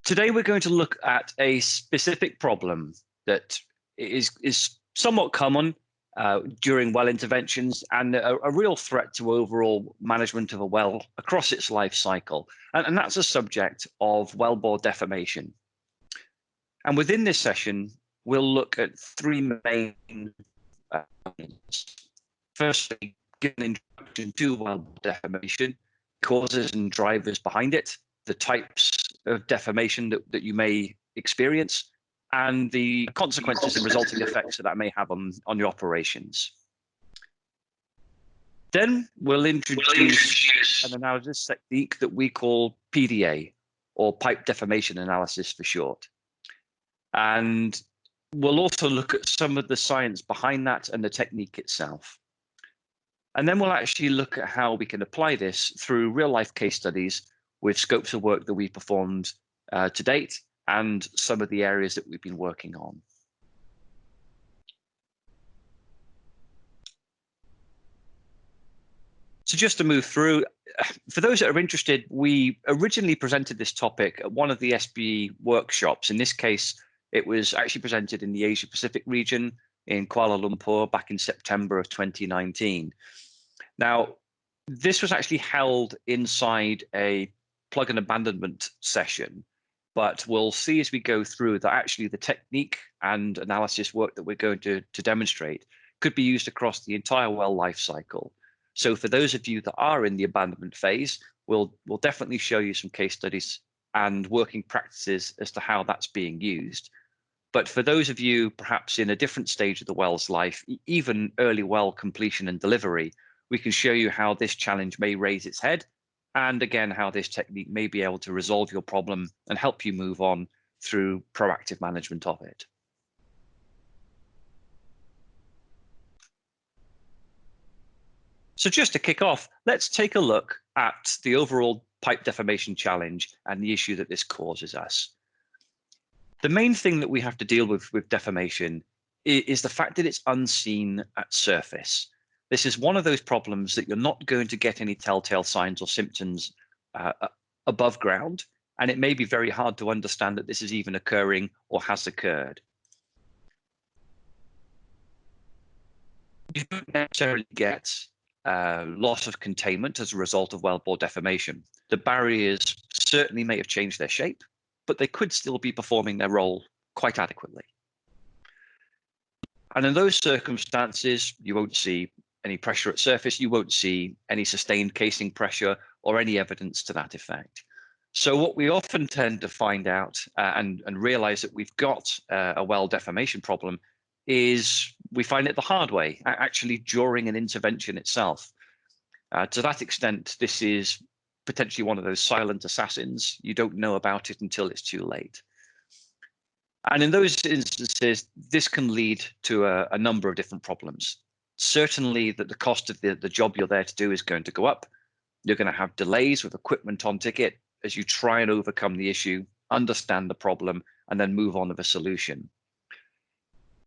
Today, we're going to look at a specific problem that is somewhat common during well interventions and a real threat to overall management of a well across its life cycle. And that's a subject of wellbore deformation. And within this session, we'll look at three main points. Firstly, give an introduction to wellbore deformation, causes and drivers behind it, the types of deformation that you may experience, and the consequences and resulting effects that may have on your operations. Then we'll introduce an analysis technique that we call PDA, or pipe deformation analysis for short. And we'll also look at some of the science behind that and the technique itself. And then we'll actually look at how we can apply this through real-life case studies with scopes of work that we performed to date and some of the areas that we've been working on. So just to move through, for those that are interested, we originally presented this topic at one of the SPE workshops. In this case, it was actually presented in the Asia Pacific region in Kuala Lumpur back in September of 2019. Now, this was actually held inside a plug and abandonment session, but we'll see as we go through that actually the technique and analysis work that we're going to demonstrate could be used across the entire well life cycle. So for those of you that are in the abandonment phase, we'll definitely show you some case studies and working practices as to how that's being used. But for those of you perhaps in a different stage of the well's life, even early well completion and delivery, we can show you how this challenge may raise its head, and again, how this technique may be able to resolve your problem and help you move on through proactive management of it. So just to kick off, let's take a look at the overall pipe deformation challenge and the issue that this causes us. The main thing that we have to deal with deformation is the fact that it's unseen at surface. This is one of those problems that you're not going to get any telltale signs or symptoms above ground, and it may be very hard to understand that this is even occurring or has occurred. You don't necessarily get loss of containment as a result of wellbore deformation. The barriers certainly may have changed their shape, but they could still be performing their role quite adequately. And in those circumstances, you won't see any pressure at surface, you won't see any sustained casing pressure or any evidence to that effect. So what we often tend to find out and realize that we've got a well deformation problem is we find it the hard way, actually during an intervention itself. To that extent, this is potentially one of those silent assassins. You don't know about it until it's too late. And in those instances, this can lead to a number of different problems. Certainly that the cost of the job you're there to do is going to go up. You're going to have delays with equipment on ticket as you try and overcome the issue, understand the problem, and then move on with a solution.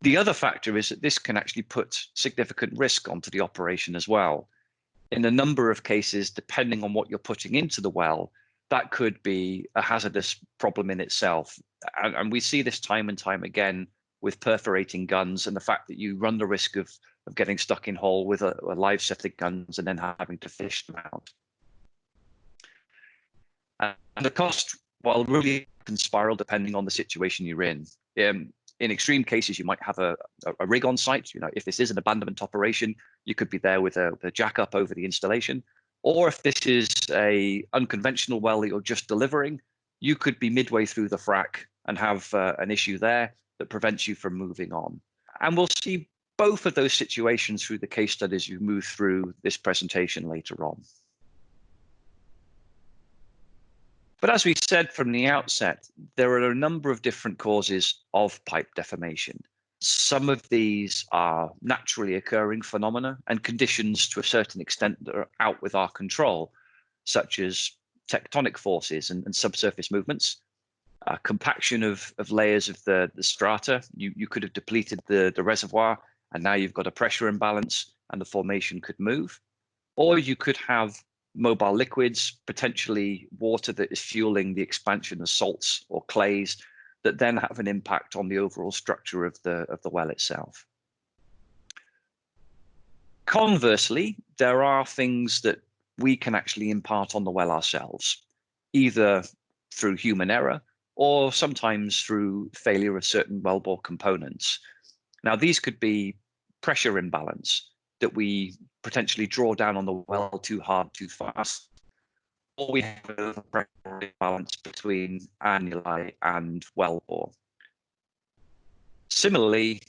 The other factor is that this can actually put significant risk onto the operation as well. In a number of cases, depending on what you're putting into the well, that could be a hazardous problem in itself. And we see this time and time again with perforating guns and the fact that you run the risk of getting stuck in hole with a live set of guns and then having to fish them out. And the cost, well, really can spiral depending on the situation you're in. In extreme cases, you might have a rig on site. You know, if this is an abandonment operation, you could be there with a jack up over the installation. Or if this is a unconventional well that you're just delivering, you could be midway through the frac and have an issue there that prevents you from moving on. And we'll see both of those situations through the case studies you move through this presentation later on. But as we said from the outset, there are a number of different causes of pipe deformation. Some of these are naturally occurring phenomena and conditions to a certain extent that are out with our control, such as tectonic forces and subsurface movements, compaction of layers of the strata. You could have depleted the reservoir, and now you've got a pressure imbalance and the formation could move. Or you could have mobile liquids, potentially water that is fueling the expansion of salts or clays that then have an impact on the overall structure of the well itself. Conversely, there are things that we can actually impart on the well ourselves, either through human error or sometimes through failure of certain wellbore components. Now, these could be pressure imbalance, that we potentially draw down on the well too hard, too fast, or we have a pressure imbalance between annuli and wellbore. Similarly,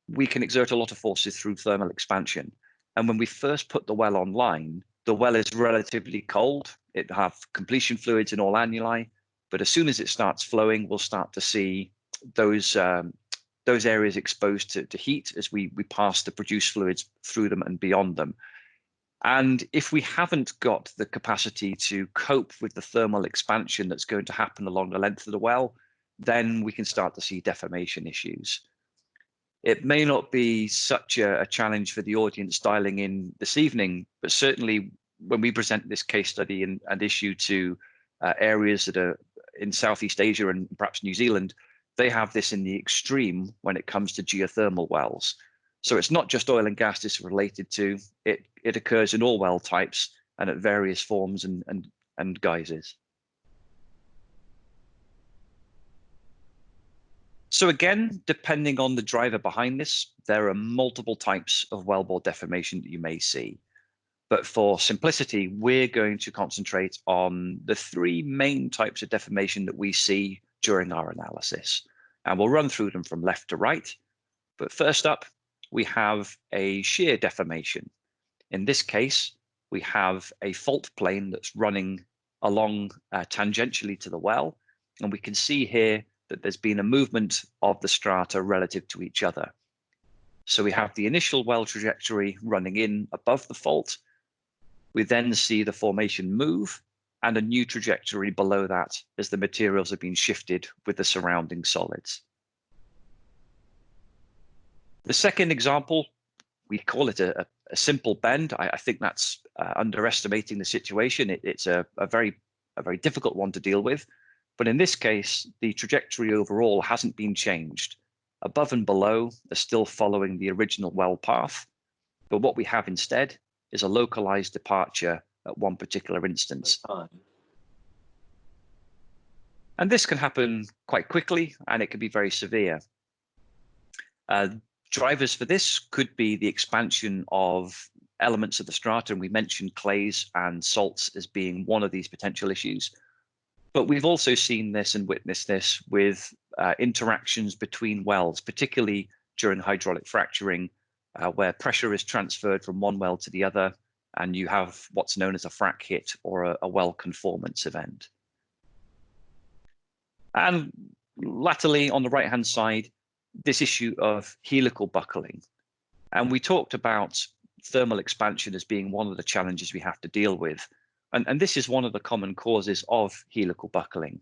we can exert a lot of forces through thermal expansion. And when we first put the well online, the well is relatively cold. It have completion fluids in all annuli, but as soon as it starts flowing, we'll start to see those areas exposed to heat as we pass the produced fluids through them and beyond them. And if we haven't got the capacity to cope with the thermal expansion that's going to happen along the length of the well, then we can start to see deformation issues. It may not be such a challenge for the audience dialing in this evening, but certainly when we present this case study and issue to areas that are in Southeast Asia and perhaps New Zealand, they have this in the extreme when it comes to geothermal wells. So it's not just oil and gas this is related to, it occurs in all well types and at various forms and guises. So again, depending on the driver behind this, there are multiple types of wellbore deformation that you may see. But for simplicity, we're going to concentrate on the three main types of deformation that we see during our analysis. And we'll run through them from left to right. But first up, we have a shear deformation. In this case, we have a fault plane that's running along tangentially to the well. And we can see here that there's been a movement of the strata relative to each other. So we have the initial well trajectory running in above the fault. We then see the formation move and a new trajectory below that as the materials have been shifted with the surrounding solids. The second example, we call it a simple bend. I think that's underestimating the situation. It's a very difficult one to deal with. But in this case, the trajectory overall hasn't been changed. Above and below are still following the original well path. But what we have instead is a localized departure at one particular instance. And this can happen quite quickly, and it can be very severe. Drivers for this could be the expansion of elements of the strata, and we mentioned clays and salts as being one of these potential issues. But we've also seen this and witnessed this with interactions between wells, particularly during hydraulic fracturing, where pressure is transferred from one well to the other, and you have what's known as a frac hit or a well conformance event. And latterly, on the right-hand side, this issue of helical buckling. And we talked about thermal expansion as being one of the challenges we have to deal with. And this is one of the common causes of helical buckling,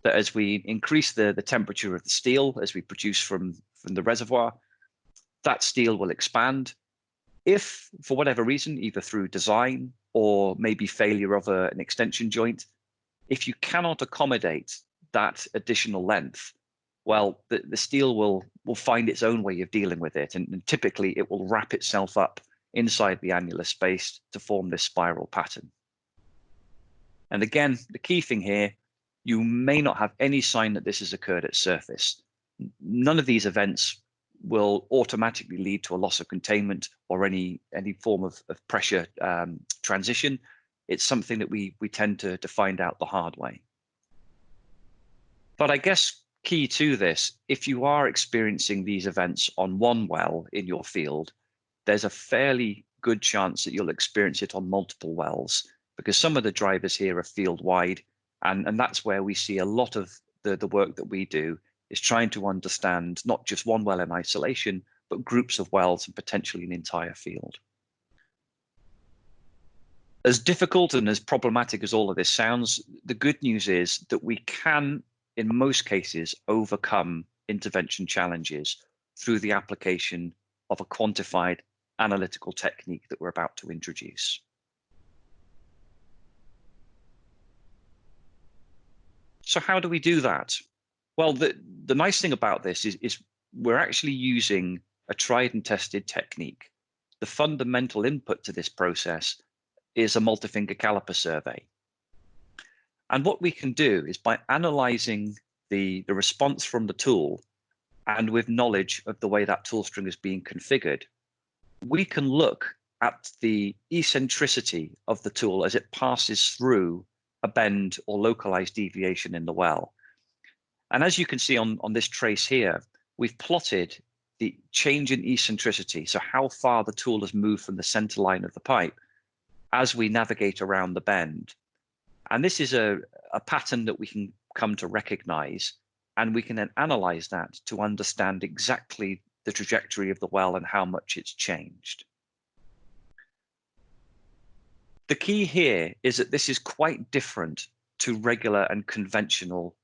that as we increase the temperature of the steel, as we produce from the reservoir, that steel will expand. If, for whatever reason, either through design or maybe failure of an extension joint, if you cannot accommodate that additional length, well, the steel will find its own way of dealing with it. And typically, it will wrap itself up inside the annular space to form this spiral pattern. And again, the key thing here, you may not have any sign that this has occurred at surface. None of these events will automatically lead to a loss of containment or any form of pressure transition. It's something that we tend to find out the hard way. But I guess key to this, if you are experiencing these events on one well in your field, there's a fairly good chance that you'll experience it on multiple wells, because some of the drivers here are field wide, and that's where we see a lot of the work that we do is trying to understand not just one well in isolation, but groups of wells and potentially an entire field. As difficult and as problematic as all of this sounds, the good news is that we can, in most cases, overcome intervention challenges through the application of a quantified analytical technique that we're about to introduce. So how do we do that? Well, the nice thing about this is we're actually using a tried and tested technique. The fundamental input to this process is a multi-finger caliper survey. And what we can do is by analyzing the response from the tool and with knowledge of the way that tool string is being configured, we can look at the eccentricity of the tool as it passes through a bend or localized deviation in the well. And as you can see on this trace here, we've plotted the change in eccentricity, so how far the tool has moved from the center line of the pipe as we navigate around the bend. And this is a pattern that we can come to recognize, and we can then analyze that to understand exactly the trajectory of the well and how much it's changed. The key here is that this is quite different to regular and conventional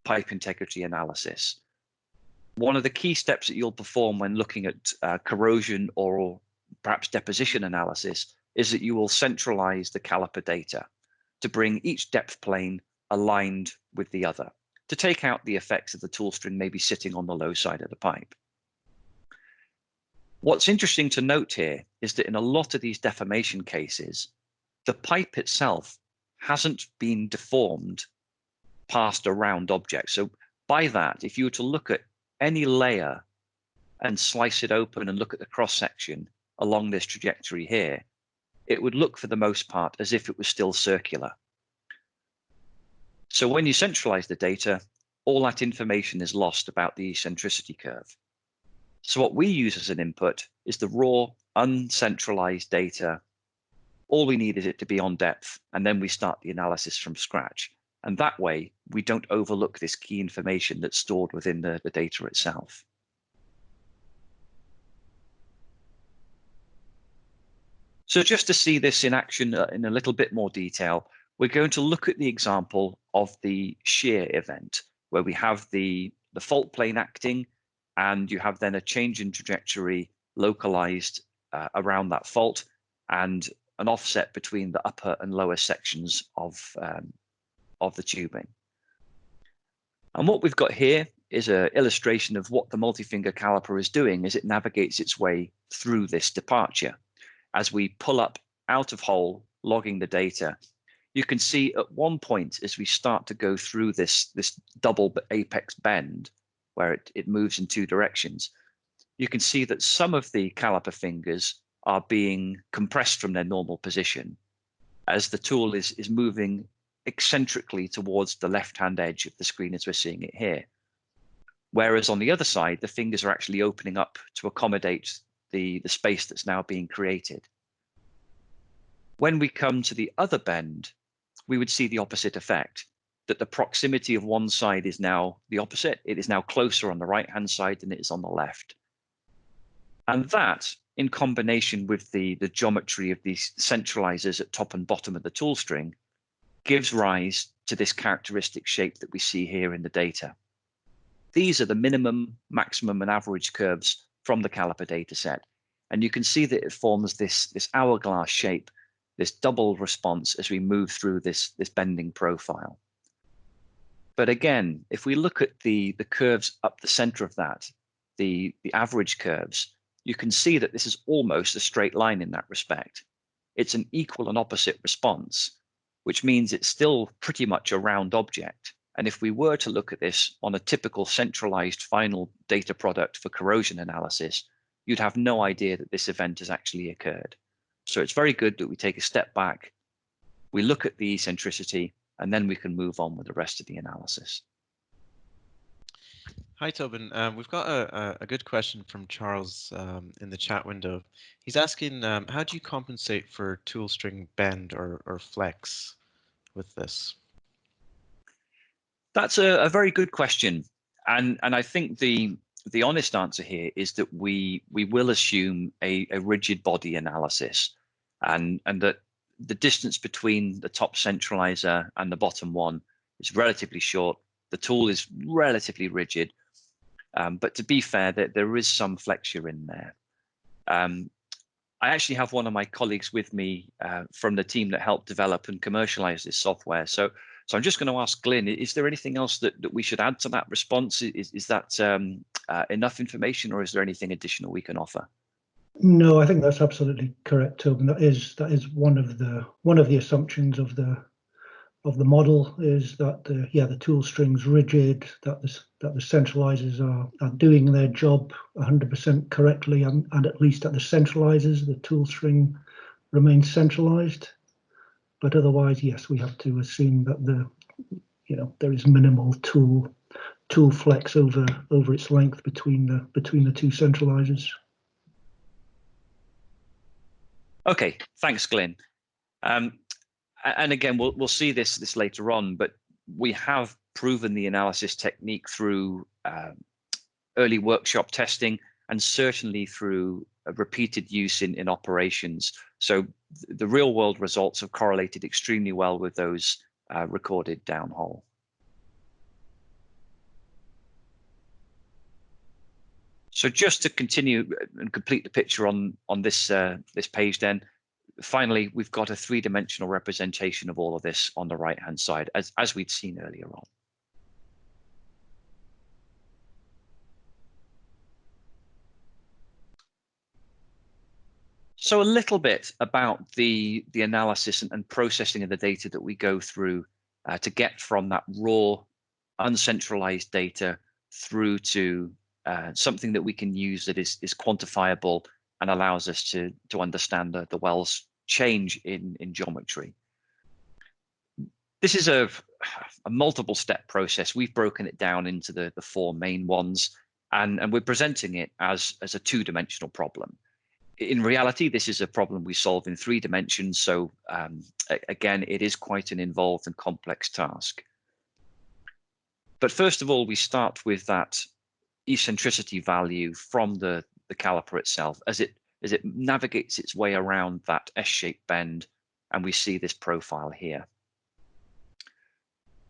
pipe integrity analysis. One of the key steps that you'll perform when looking at corrosion or perhaps deposition analysis is that you will centralize the caliper data to bring each depth plane aligned with the other, to take out the effects of the tool string maybe sitting on the low side of the pipe. What's interesting to note here is that in a lot of these deformation cases, the pipe itself hasn't been deformed past a round object. So by that, if you were to look at any layer and slice it open and look at the cross section along this trajectory here, it would look for the most part as if it was still circular. So when you centralize the data, all that information is lost about the eccentricity curve. So what we use as an input is the raw, uncentralized data. All we need is it to be on depth, and then we start the analysis from scratch. And that way, we don't overlook this key information that's stored within the data itself. So just to see this in action in a little bit more detail, we're going to look at the example of the shear event, where we have the fault plane acting, and you have then a change in trajectory localized around that fault, and an offset between the upper and lower sections of the tubing. And what we've got here is an illustration of what the multi-finger caliper is doing as it navigates its way through this departure. As we pull up out of hole, logging the data, you can see at one point as we start to go through this double apex bend, where it moves in two directions, you can see that some of the caliper fingers are being compressed from their normal position as the tool is moving eccentrically towards the left-hand edge of the screen as we're seeing it here. Whereas on the other side, the fingers are actually opening up to accommodate the space that's now being created. When we come to the other bend, we would see the opposite effect, that the proximity of one side is now the opposite. It is now closer on the right-hand side than it is on the left. And that, in combination with the geometry of these centralizers at top and bottom of the tool string, gives rise to this characteristic shape that we see here in the data. These are the minimum, maximum, and average curves from the caliper data set. And you can see that it forms this hourglass shape, this double response as we move through this bending profile. But again, if we look at the curves up the center of that, the average curves, you can see that this is almost a straight line in that respect. It's an equal and opposite response, which means it's still pretty much a round object. And if we were to look at this on a typical centralized final data product for corrosion analysis, you'd have no idea that this event has actually occurred. So it's very good that we take a step back, we look at the eccentricity, and then we can move on with the rest of the analysis. Hi, Tobben. We've got a good question from Charles in the chat window. He's asking, how do you compensate for tool string bend or flex with this? That's a very good question. And I think the honest answer here is that we will assume a rigid body analysis, and that the distance between the top centralizer and the bottom one is relatively short. The tool is relatively rigid, but to be fair, there is some flexure in there. I actually have one of my colleagues with me from the team that helped develop and commercialize this software. So So I'm just going to ask Glyn, is there anything else that we should add to that response? Is that enough information, or is there anything additional we can offer? No, I think that's absolutely correct, Tobin. That is one of the assumptions of the model, is that the tool string's rigid, that the centralizers are doing their job 100% correctly, and at least at the centralizers, the tool string remains centralized. But otherwise, yes, we have to assume that there is minimal tool flex over its length between the two centralizers. Okay, thanks, Glyn. And again, we'll see this later on, but we have proven the analysis technique through early workshop testing, and certainly through repeated use in operations. So the real world results have correlated extremely well with those recorded downhole. So just to continue and complete the picture on this this page, then finally we've got a three-dimensional representation of all of this on the right-hand side, as we'd seen earlier on. So a little bit about the analysis and processing of the data that we go through to get from that raw, uncentralized data through to something that we can use that is quantifiable and allows us to understand the well's change in geometry. This is a multiple step process. We've broken it down into the four main ones, and we're presenting it as a two-dimensional problem. In reality, this is a problem we solve in 3 dimensions. So again, it is quite an involved and complex task. But first of all, we start with that eccentricity value from the caliper itself as it navigates its way around that S-shaped bend, and we see this profile here.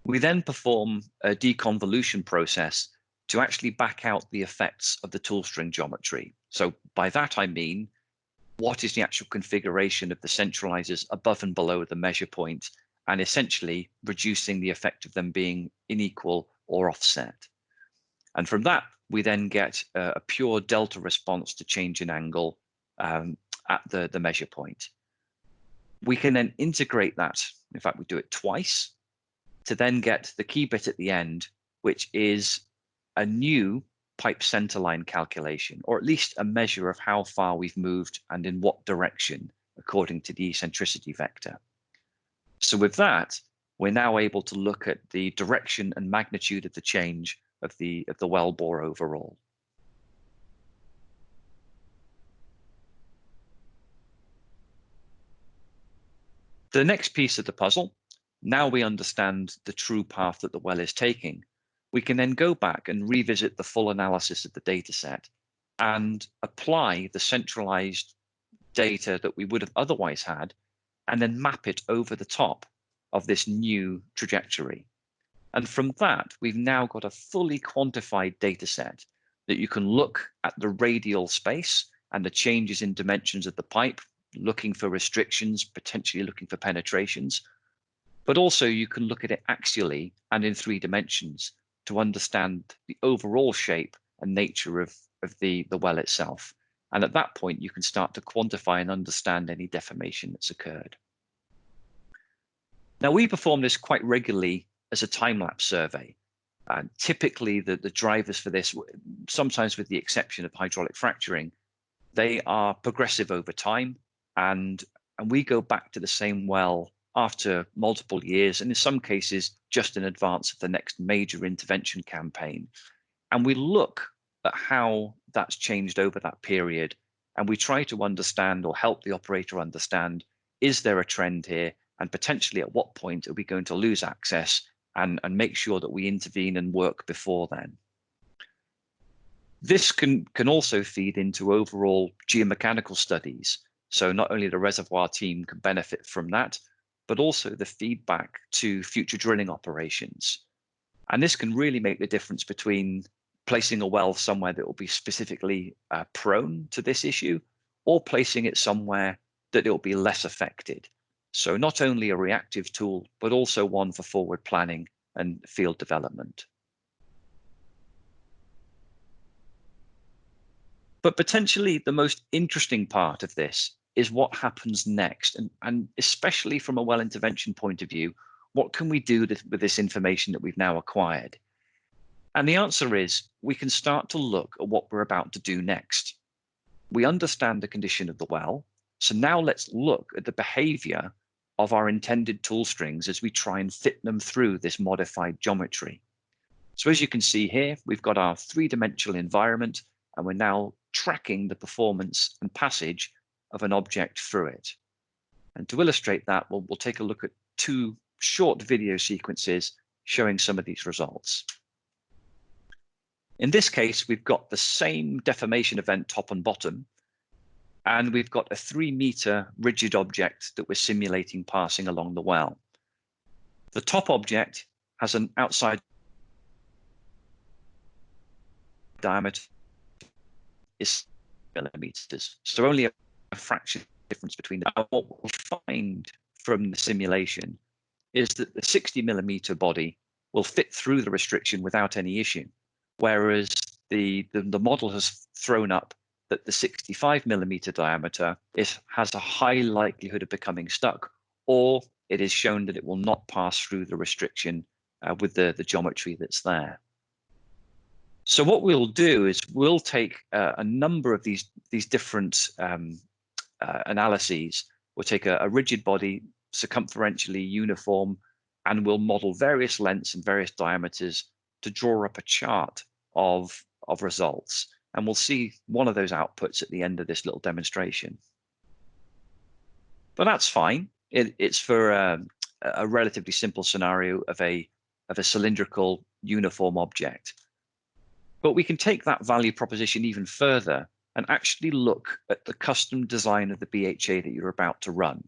We then perform a deconvolution process to actually back out the effects of the tool string geometry. So by that I mean, what is the actual configuration of the centralizers above and below the measure point, and essentially reducing the effect of them being unequal or offset. And from that, we then get a pure delta response to change in angle at the measure point. We can then integrate that, in fact, we do it twice, to then get the key bit at the end, which is a new pipe centerline calculation, or at least a measure of how far we've moved and in what direction according to the eccentricity vector. So with that, we're now able to look at the direction and magnitude of the change of the well bore overall. The next piece of the puzzle, now we understand the true path that the well is taking, we can then go back and revisit the full analysis of the data set and apply the centralized data that we would have otherwise had, and then map it over the top of this new trajectory. And from that, we've now got a fully quantified data set that you can look at the radial space and the changes in dimensions of the pipe, looking for restrictions, potentially looking for penetrations. But also you can look at it axially and in 3 dimensions to understand the overall shape and nature of the well itself. And at that point, you can start to quantify and understand any deformation that's occurred. Now, we perform this quite regularly as a time-lapse survey. Typically, the drivers for this, sometimes with the exception of hydraulic fracturing, they are progressive over time, and we go back to the same well after multiple years, and in some cases, just in advance of the next major intervention campaign. And we look at how that's changed over that period, and we try to understand or help the operator understand, is there a trend here? And potentially at what point are we going to lose access, and make sure that we intervene and work before then. This can also feed into overall geomechanical studies. So not only the reservoir team can benefit from that, but also the feedback to future drilling operations. And this can really make the difference between placing a well somewhere that will be specifically prone to this issue, or placing it somewhere that it will be less affected. So not only a reactive tool, but also one for forward planning and field development. But potentially the most interesting part of this is what happens next, and especially from a well intervention point of view, what can we do with this information that we've now acquired? And the answer is we can start to look at what we're about to do next. We understand the condition of the well, so now let's look at the behavior of our intended tool strings as we try and fit them through this modified geometry. So as you can see here, we've got our three-dimensional environment, and we're now tracking the performance and passage of an object through it. And to illustrate that, we'll take a look at two short video sequences showing some of these results. In this case, we've got the same deformation event top and bottom, and we've got a 3-meter rigid object that we're simulating passing along the well. The top object has an outside diameter is millimeters, so only a fraction difference between them. And what we'll find from the simulation is that the 60-millimeter body will fit through the restriction without any issue, whereas the model has thrown up that the 65-millimeter diameter has a high likelihood of becoming stuck, or it is shown that it will not pass through the restriction with the geometry that's there. So what we'll do is we'll take a number of these different analyses. We'll take a rigid body, circumferentially uniform, and we'll model various lengths and various diameters to draw up a chart of results. And we'll see one of those outputs at the end of this little demonstration. But that's fine. It's for a relatively simple scenario of a cylindrical uniform object. But we can take that value proposition even further and actually look at the custom design of the BHA that you're about to run.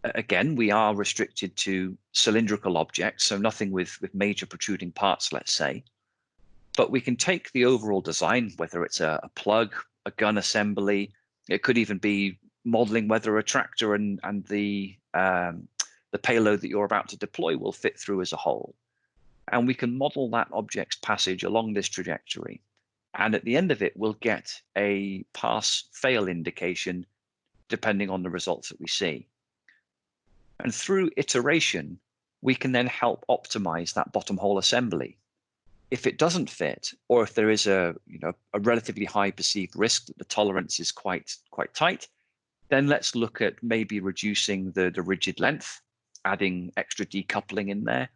Again, we are restricted to cylindrical objects, so nothing with major protruding parts, let's say. But we can take the overall design, whether it's a plug, a gun assembly, it could even be modeling whether a tractor and the payload that you're about to deploy will fit through as a whole. And we can model that object's passage along this trajectory. And at the end of it, we'll get a pass-fail indication depending on the results that we see. And through iteration, we can then help optimize that bottom hole assembly. If it doesn't fit, or if there is a relatively high perceived risk that the tolerance is quite tight, then let's look at maybe reducing the rigid length, adding extra decoupling in there,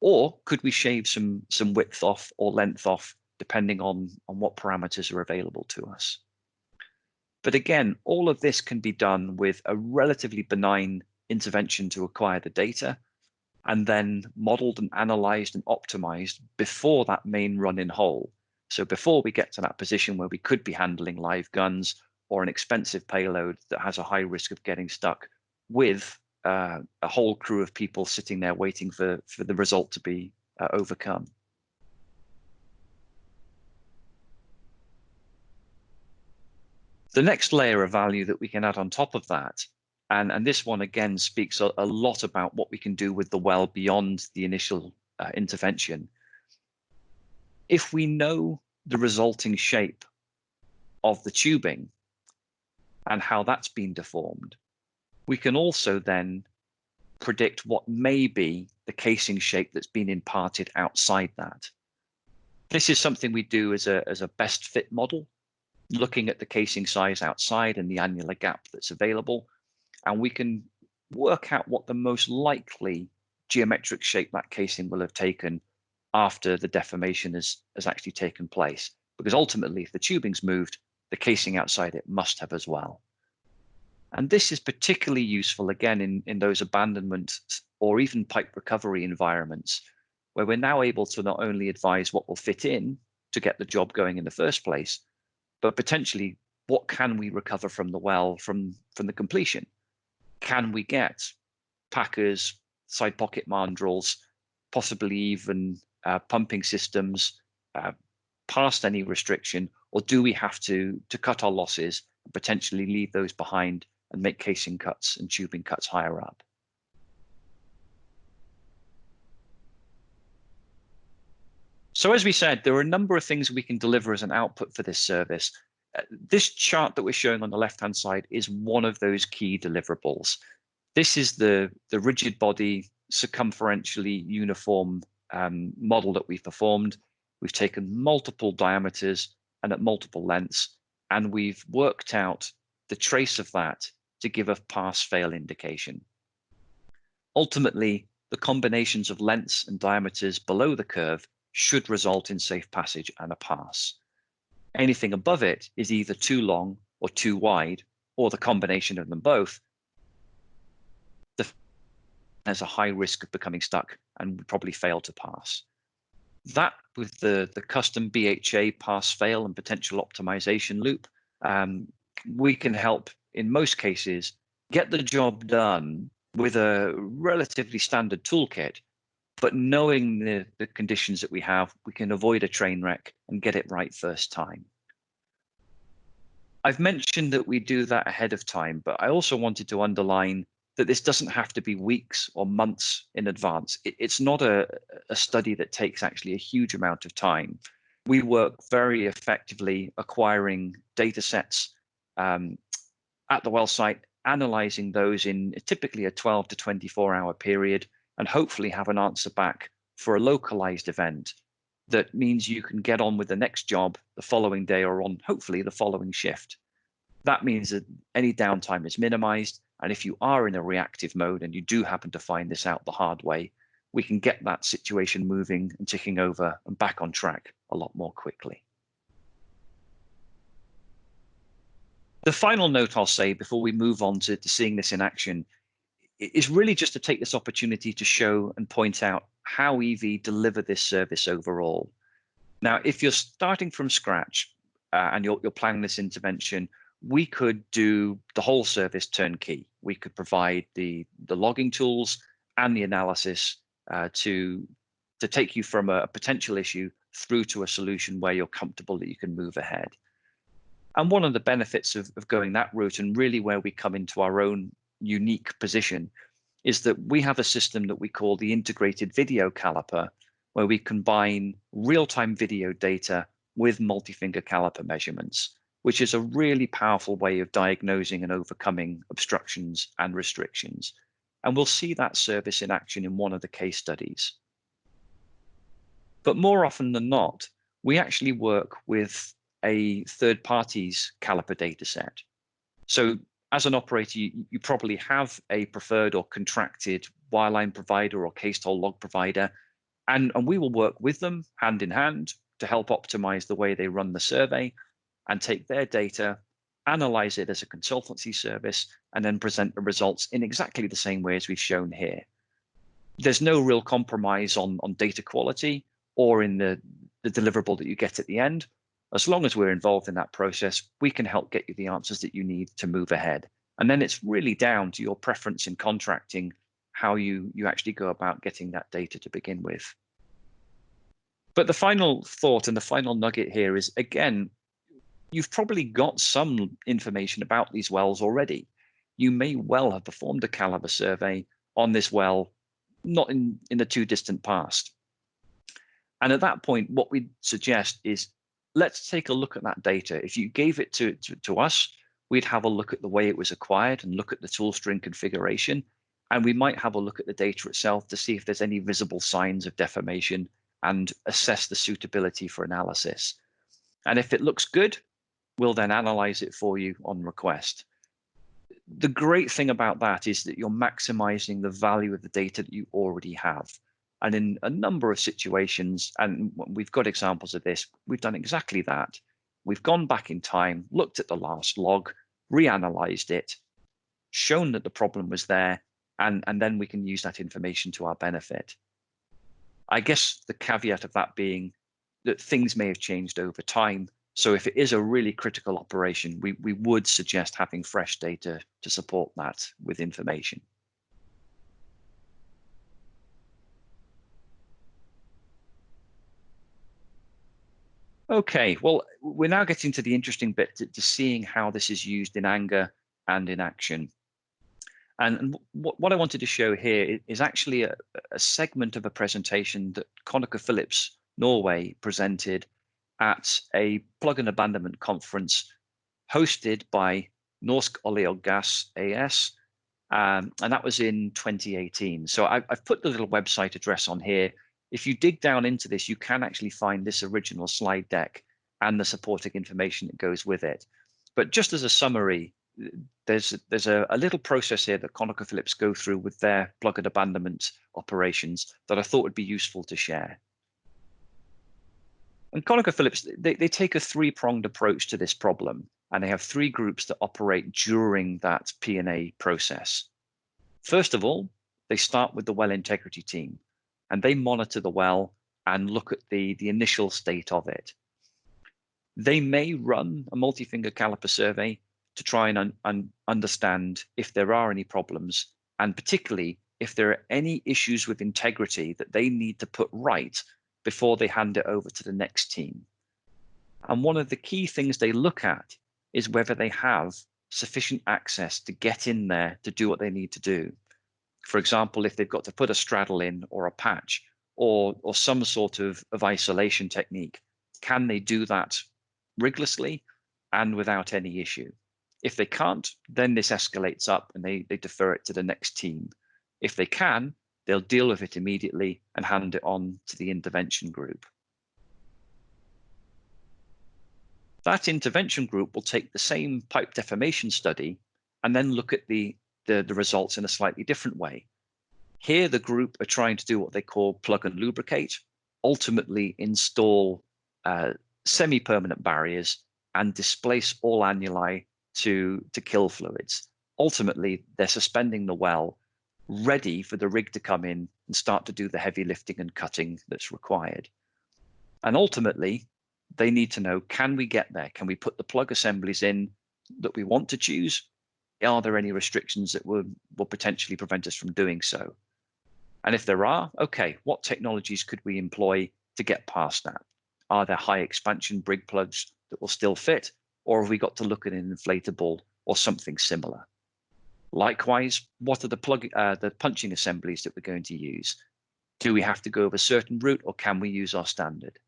or could we shave some width off or length off, depending on what parameters are available to us. But again, all of this can be done with a relatively benign intervention to acquire the data, and then modeled and analyzed and optimized before that main run in hole. So before we get to that position where we could be handling live guns or an expensive payload that has a high risk of getting stuck with a whole crew of people sitting there waiting for the result to be overcome. The next layer of value that we can add on top of that, and this one again speaks a lot about what we can do with the well beyond the initial intervention. If we know the resulting shape of the tubing and how that's been deformed, we can also then predict what may be the casing shape that's been imparted outside that. This is something we do as a best fit model, looking at the casing size outside and the annular gap that's available, and we can work out what the most likely geometric shape that casing will have taken after the deformation has actually taken place. Because ultimately, if the tubing's moved, the casing outside it must have as well. And this is particularly useful, again, in those abandonment or even pipe recovery environments, where we're now able to not only advise what will fit in to get the job going in the first place, but potentially what can we recover from the well from the completion? Can we get packers, side pocket mandrels, possibly even pumping systems past any restriction, or do we have to cut our losses and potentially leave those behind and make casing cuts and tubing cuts higher up? So as we said, there are a number of things we can deliver as an output for this service. This chart that we're showing on the left-hand side is one of those key deliverables. This is the rigid body, circumferentially uniform model that we've performed. We've taken multiple diameters and at multiple lengths, and we've worked out the trace of that to give a pass-fail indication. Ultimately, the combinations of lengths and diameters below the curve should result in safe passage and a pass. Anything above it is either too long or too wide, or the combination of them both. There's a high risk of becoming stuck and would probably fail to pass. That, with the custom BHA pass-fail and potential optimization loop, we can help, in most cases, get the job done with a relatively standard toolkit, but knowing the conditions that we have, we can avoid a train wreck and get it right first time. I've mentioned that we do that ahead of time, but I also wanted to underline that this doesn't have to be weeks or months in advance. It's not a study that takes actually a huge amount of time. We work very effectively acquiring data sets at the well site, analyzing those in typically a 12 to 24-hour period, and hopefully have an answer back for a localized event that means you can get on with the next job the following day or on hopefully the following shift. That means that any downtime is minimized, and if you are in a reactive mode and you do happen to find this out the hard way, we can get that situation moving and ticking over and back on track a lot more quickly. The final note I'll say before we move on to seeing this in action is really just to take this opportunity to show and point out how EV deliver this service overall. Now, if you're starting from scratch and you're planning this intervention, we could do the whole service turnkey. We could provide the logging tools and the analysis to take you from a potential issue through to a solution where you're comfortable that you can move ahead. And one of the benefits of going that route, and really where we come into our own unique position, is that we have a system that we call the integrated video caliper, where we combine real-time video data with multi-finger caliper measurements, which is a really powerful way of diagnosing and overcoming obstructions and restrictions. And we'll see that service in action in one of the case studies. But more often than not, we actually work with a third party's caliper data set. So as an operator, you probably have a preferred or contracted wireline provider or cased hole log provider, and we will work with them hand in hand to help optimize the way they run the survey and take their data, analyze it as a consultancy service, and then present the results in exactly the same way as we've shown here. There's no real compromise on data quality or in the deliverable that you get at the end. As long as we're involved in that process, we can help get you the answers that you need to move ahead. And then it's really down to your preference in contracting, how you actually go about getting that data to begin with. But the final thought and the final nugget here is, again, you've probably got some information about these wells already. You may well have performed a caliber survey on this well, not in the too distant past. And at that point, what we'd suggest is, let's take a look at that data. If you gave it to us, we'd have a look at the way it was acquired and look at the tool string configuration. And we might have a look at the data itself to see if there's any visible signs of deformation and assess the suitability for analysis. And if it looks good, we'll then analyze it for you on request. The great thing about that is that you're maximizing the value of the data that you already have. And in a number of situations, and we've got examples of this, we've done exactly that. We've gone back in time, looked at the last log, reanalyzed it, shown that the problem was there, and then we can use that information to our benefit. I guess the caveat of that being that things may have changed over time. So if it is a really critical operation, we would suggest having fresh data to support that with information. Okay, well, we're now getting to the interesting bit, to seeing how this is used in anger and in action. And what I wanted to show here is actually a segment of a presentation that ConocoPhillips Norway, presented at a plug and abandonment conference hosted by Norsk Olje og Gass AS, and that was in 2018. So I've put the little website address on here. If you dig down into this, you can actually find this original slide deck and the supporting information that goes with it. But just as a summary, there's a little process here that ConocoPhillips go through with their plug and abandonment operations that I thought would be useful to share. And ConocoPhillips, they take a three-pronged approach to this problem, and they have three groups that operate during that P&A process. First of all, they start with the well integrity team, and they monitor the well and look at the initial state of it. They may run a multi-finger caliper survey to try and understand if there are any problems, and particularly if there are any issues with integrity that they need to put right before they hand it over to the next team. And one of the key things they look at is whether they have sufficient access to get in there to do what they need to do. For example, if they've got to put a straddle in or a patch or some sort of isolation technique, can they do that rigorously and without any issue? If they can't, then this escalates up and they defer it to the next team. If they can, they'll deal with it immediately and hand it on to the intervention group. That intervention group will take the same pipe deformation study and then look at the results in a slightly different way. Here, the group are trying to do what they call plug and lubricate, ultimately install semi-permanent barriers and displace all annuli to kill fluids. Ultimately, they're suspending the well, ready for the rig to come in and start to do the heavy lifting and cutting that's required. And ultimately, they need to know, can we get there? Can we put the plug assemblies in that we want to choose? Are there any restrictions that will potentially prevent us from doing so? And if there are, okay, what technologies could we employ to get past that? Are there high expansion brig plugs that will still fit, or have we got to look at an inflatable or something similar? Likewise, what are the punching assemblies that we're going to use? Do we have to go of a certain route, or can we use our standard?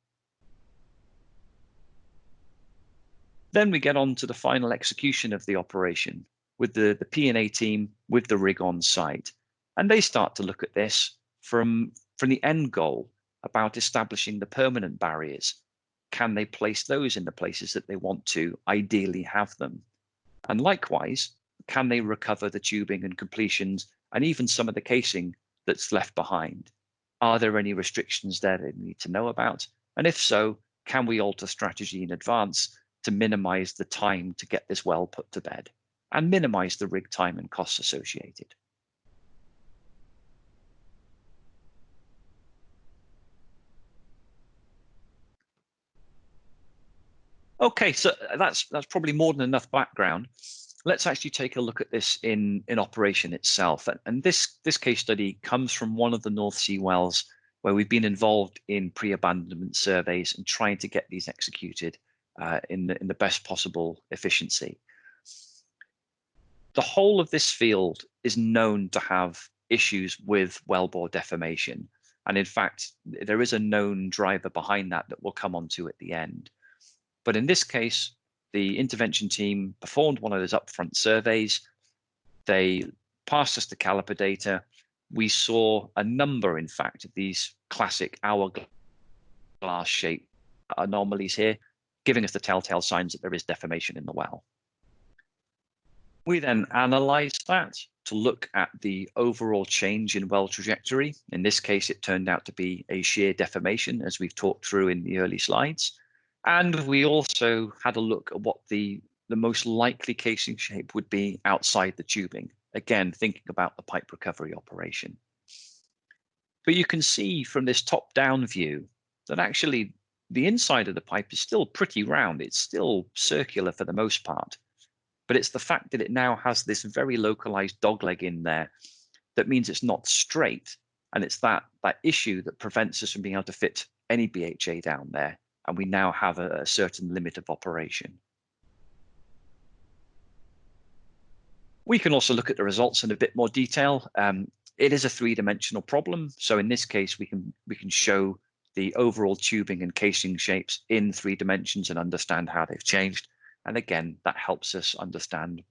Then we get on to the final execution of the operation with the P&A team with the rig on site. And they start to look at this from the end goal about establishing the permanent barriers. Can they place those in the places that they want to ideally have them? And likewise, can they recover the tubing and completions and even some of the casing that's left behind? Are there any restrictions there they need to know about? And if so, can we alter strategy in advance to minimize the time to get this well put to bed and minimize the rig time and costs associated? Okay, so that's probably more than enough background. Let's actually take a look at this in operation itself. And this case study comes from one of the North Sea wells where we've been involved in pre-abandonment surveys and trying to get these executed in the best possible efficiency. The whole of this field is known to have issues with wellbore deformation. And in fact, there is a known driver behind that we'll come on to at the end. But in this case, the intervention team performed one of those upfront surveys. They passed us the caliper data. We saw a number, in fact, of these classic hourglass shape anomalies here, giving us the telltale signs that there is deformation in the well. We then analyzed that to look at the overall change in well trajectory. In this case, it turned out to be a shear deformation, as we've talked through in the early slides. And we also had a look at what the most likely casing shape would be outside the tubing, again, thinking about the pipe recovery operation. But you can see from this top-down view that actually the inside of the pipe is still pretty round. It's still circular for the most part. But it's the fact that it now has this very localized dogleg in there that means it's not straight. And it's that issue that prevents us from being able to fit any BHA down there. And we now have a certain limit of operation. We can also look at the results in a bit more detail. It is a three-dimensional problem. So in this case, we can show the overall tubing and casing shapes in 3 dimensions and understand how they've changed. And again, that helps us understand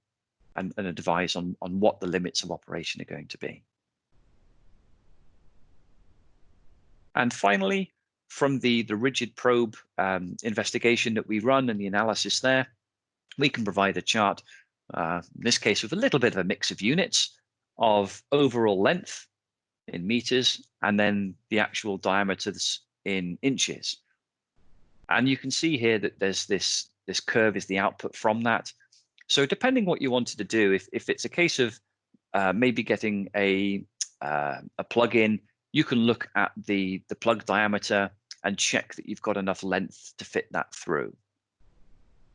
and advise on what the limits of operation are going to be. And finally, from the rigid probe investigation that we run and the analysis there, we can provide a chart, in this case with a little bit of a mix of units of overall length in meters and then the actual diameters in inches. And you can see here that there's this curve is the output from that. So depending what you wanted to do, if it's a case of maybe getting a plug in, you can look at the plug diameter and check that you've got enough length to fit that through.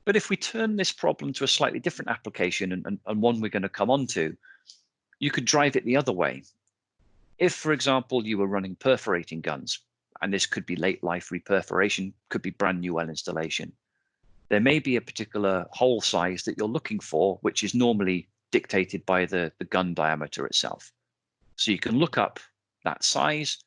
But if we turn this problem to a slightly different application and one we're going to come on to, you could drive it the other way. If, for example, you were running perforating guns, and this could be late life reperforation, could be brand new well installation, there may be a particular hole size that you're looking for, which is normally dictated by the gun diameter itself. So you can look up that size,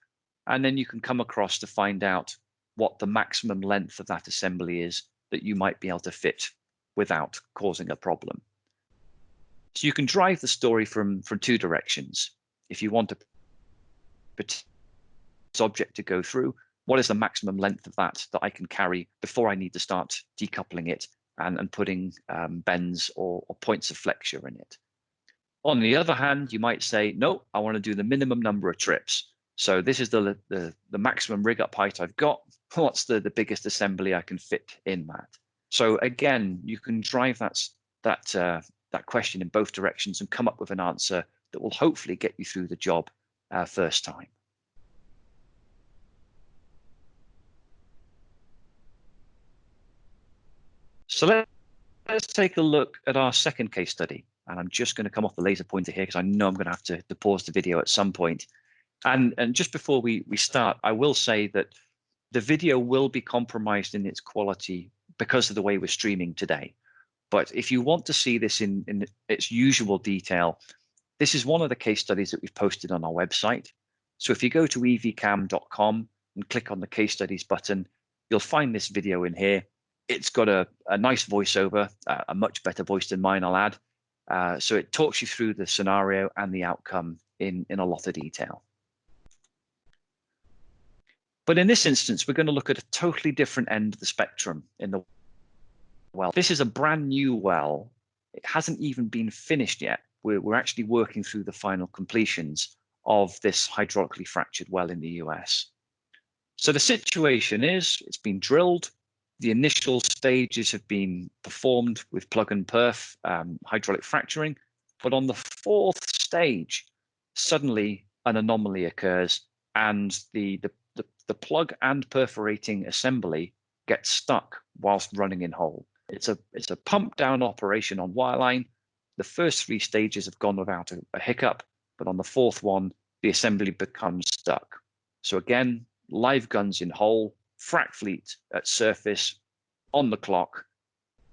and then you can come across to find out what the maximum length of that assembly is that you might be able to fit without causing a problem. So you can drive the story from 2 directions. If you want a object to go through, what is the maximum length of that I can carry before I need to start decoupling it and putting bends or points of flexure in it. On the other hand, you might say, no, I want to do the minimum number of trips. So this is the maximum rig up height I've got. What's the biggest assembly I can fit in that? So again, you can drive that question in both directions and come up with an answer that will hopefully get you through the job first time. So let's take a look at our second case study. And I'm just going to come off the laser pointer here because I know I'm going to have to pause the video at some point. And just before we start, I will say that the video will be compromised in its quality because of the way we're streaming today. But if you want to see this in its usual detail, this is one of the case studies that we've posted on our website. So if you go to evcam.com and click on the case studies button, you'll find this video in here. It's got a nice voiceover, a much better voice than mine, I'll add. So it talks you through the scenario and the outcome in a lot of detail. But in this instance, we're going to look at a totally different end of the spectrum in the well. This is a brand new well. It hasn't even been finished yet. We're actually working through the final completions of this hydraulically fractured well in the US. So the situation is it's been drilled. The initial stages have been performed with plug and perf hydraulic fracturing. But on the 4th stage, suddenly an anomaly occurs and the plug and perforating assembly gets stuck whilst running in hole. It's a pump down operation on wireline. The first 3 stages have gone without a hiccup, but on the 4th one, the assembly becomes stuck. So again, live guns in hole, frac fleet at surface, on the clock,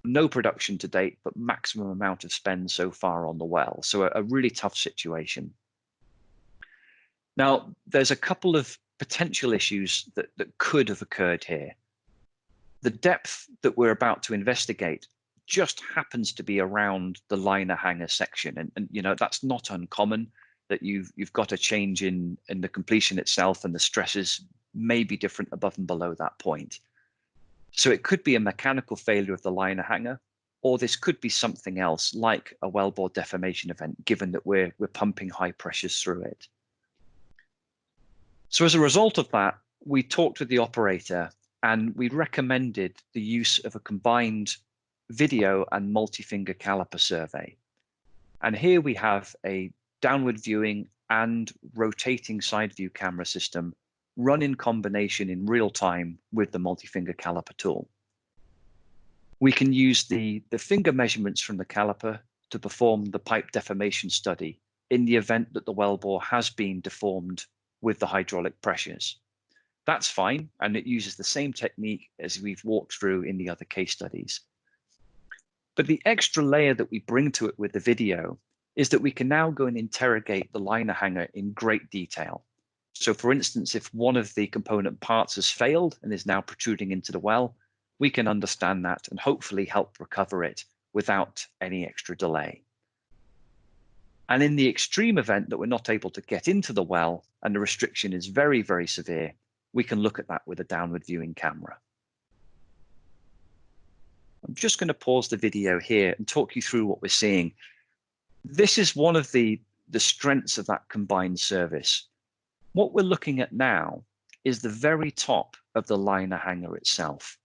no production to date, but maximum amount of spend so far on the well. So a really tough situation. Now, there's a couple of potential issues that could have occurred here. The depth that we're about to investigate just happens to be around the liner hanger section. And you know, that's not uncommon that you've got a change in the completion itself, and the stresses may be different above and below that point. So it could be a mechanical failure of the liner hanger, or this could be something else like a wellbore deformation event, given that we're pumping high pressures through it. So as a result of that, we talked with the operator and we recommended the use of a combined video and multi-finger caliper survey. And here we have a downward viewing and rotating side view camera system run in combination in real time with the multi-finger caliper tool. We can use the finger measurements from the caliper to perform the pipe deformation study in the event that the wellbore has been deformed with the hydraulic pressures. That's fine, and it uses the same technique as we've walked through in the other case studies. But the extra layer that we bring to it with the video is that we can now go and interrogate the liner hanger in great detail. So for instance, if one of the component parts has failed and is now protruding into the well, we can understand that and hopefully help recover it without any extra delay. And in the extreme event that we're not able to get into the well and the restriction is very, very severe, we can look at that with a downward viewing camera. I'm just going to pause the video here and talk you through what we're seeing. This is one of the strengths of that combined service. What we're looking at now is the very top of the liner hanger itself.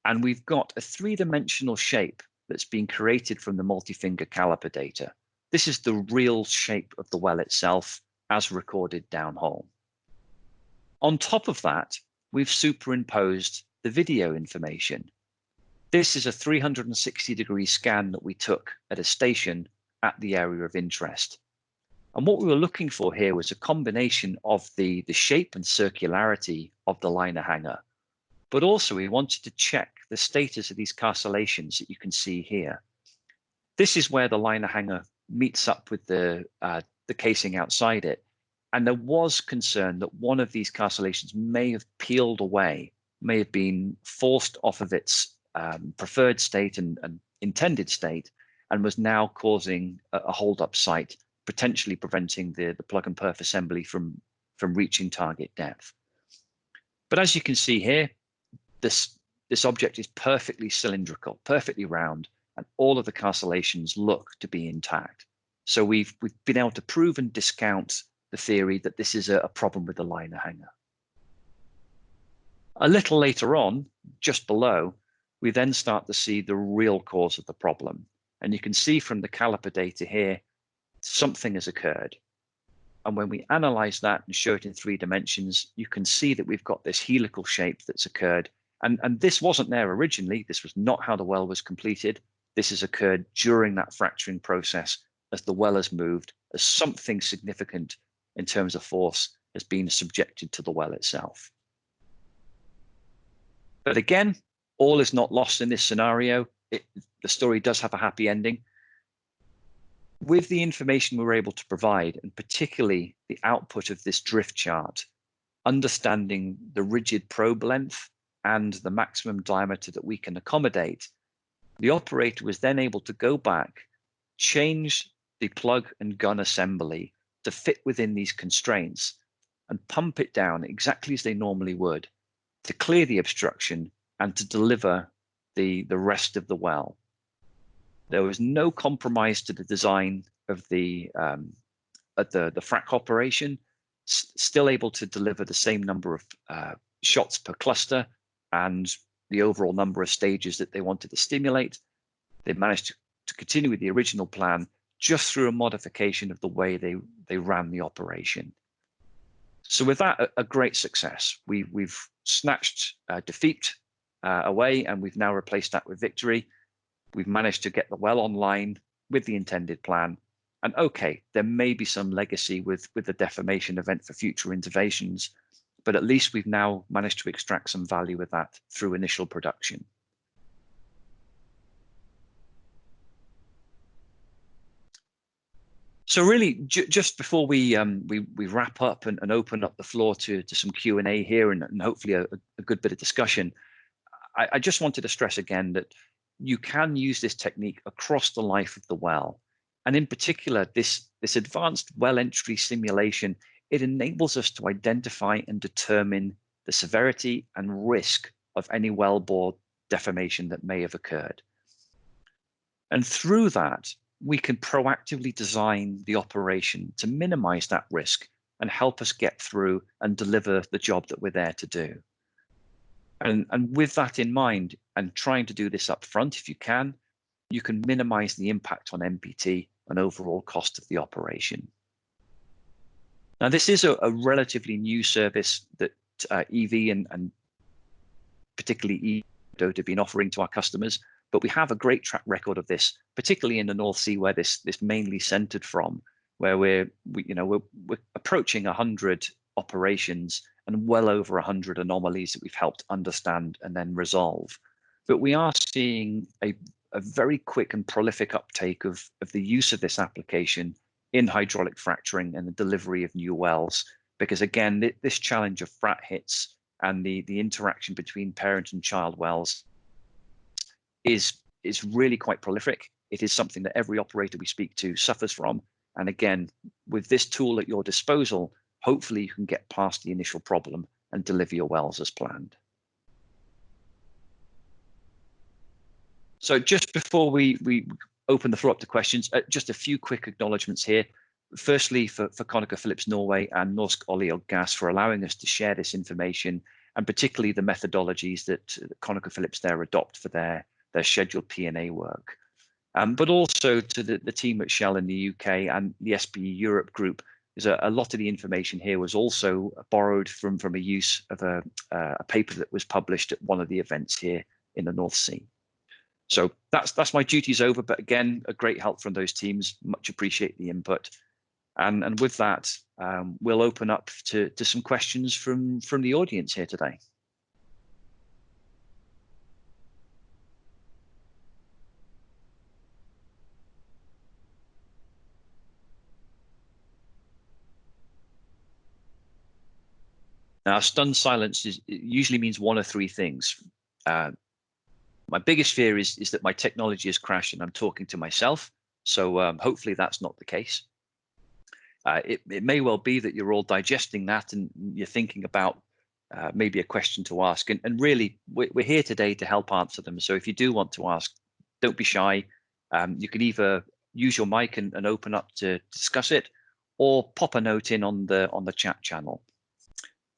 And we've got a three-dimensional shape that's been created from the multi-finger caliper data. This is the real shape of the well itself as recorded downhole. On top of that, we've superimposed the video information. This is a 360-degree scan that we took at a station at the area of interest. And what we were looking for here was a combination of the shape and circularity of the liner hanger, but also we wanted to check the status of these carcellations that you can see here. This is where the liner hanger meets up with the casing outside it. And there was concern that one of these carcellations may have peeled away, may have been forced off of its preferred state and intended state, and was now causing a hold-up site, potentially preventing the plug and perf assembly from reaching target depth. But as you can see here, this object is perfectly cylindrical, perfectly round, and all of the carcellations look to be intact. So we've been able to prove and discount the theory that this is a problem with the liner hanger. A little later on, just below, we then start to see the real cause of the problem. And you can see from the caliper data here, something has occurred. And when we analyze that and show it in 3 dimensions, you can see that we've got this helical shape that's occurred. And this wasn't there originally. This was not how the well was completed. This has occurred during that fracturing process as the well has moved, as something significant in terms of force has been subjected to the well itself. But again, all is not lost in this scenario. The story does have a happy ending. With the information we were able to provide, and particularly the output of this drift chart, understanding the rigid probe length and the maximum diameter that we can accommodate, the operator was then able to go back, change the plug and gun assembly to fit within these constraints and pump it down exactly as they normally would to clear the obstruction and to deliver the rest of the well. There was no compromise to the design of the frac operation, still able to deliver the same number of shots per cluster and the overall number of stages that they wanted to stimulate. They managed to continue with the original plan just through a modification of the way they ran the operation. So with that, a great success. We've snatched defeat away, and we've now replaced that with victory. We've managed to get the well online with the intended plan. And okay, there may be some legacy with the deformation event for future interventions, but at least we've now managed to extract some value with that through initial production. So really, just before we wrap up and open up the floor to some Q&A here and hopefully a good bit of discussion, I just wanted to stress again that you can use this technique across the life of the well. And in particular, this advanced well entry simulation, it enables us to identify and determine the severity and risk of any wellbore deformation that may have occurred. And through that, we can proactively design the operation to minimize that risk and help us get through and deliver the job that we're there to do. And with that in mind, and trying to do this up front if you can minimize the impact on MPT and overall cost of the operation. Now, this is a relatively new service that EV and particularly EV have been offering to our customers, but we have a great track record of this, particularly in the North Sea, where this mainly centered from, where we're approaching 100 operations and well over 100 anomalies that we've helped understand and then resolve. But we are seeing a very quick and prolific uptake of the use of this application in hydraulic fracturing and the delivery of new wells because again, this challenge of frat hits and the interaction between parent and child wells is really quite prolific. It is something that every operator we speak to suffers from. And again, with this tool at your disposal, hopefully you can get past the initial problem and deliver your wells as planned. So just before we open the floor up to questions, just a few quick acknowledgements here. Firstly, for ConocoPhillips Norway and Norsk Olje og Gass for allowing us to share this information, and particularly the methodologies that ConocoPhillips there adopt for their scheduled P&A work. But also to the team at Shell in the UK and the SPE Europe group. A lot of the information here was also borrowed from a use of a paper that was published at one of the events here in the North Sea. So that's my duties over, but again, a great help from those teams. Much appreciate the input. And with that, we'll open up to some questions from the audience here today. Now, stunned silence usually means one of three things. My biggest fear is that my technology has crashed and I'm talking to myself. So hopefully that's not the case. It may well be that you're all digesting that and you're thinking about maybe a question to ask. And really, we're here today to help answer them. So if you do want to ask, don't be shy. You can either use your mic and open up to discuss it, or pop a note in on the chat channel.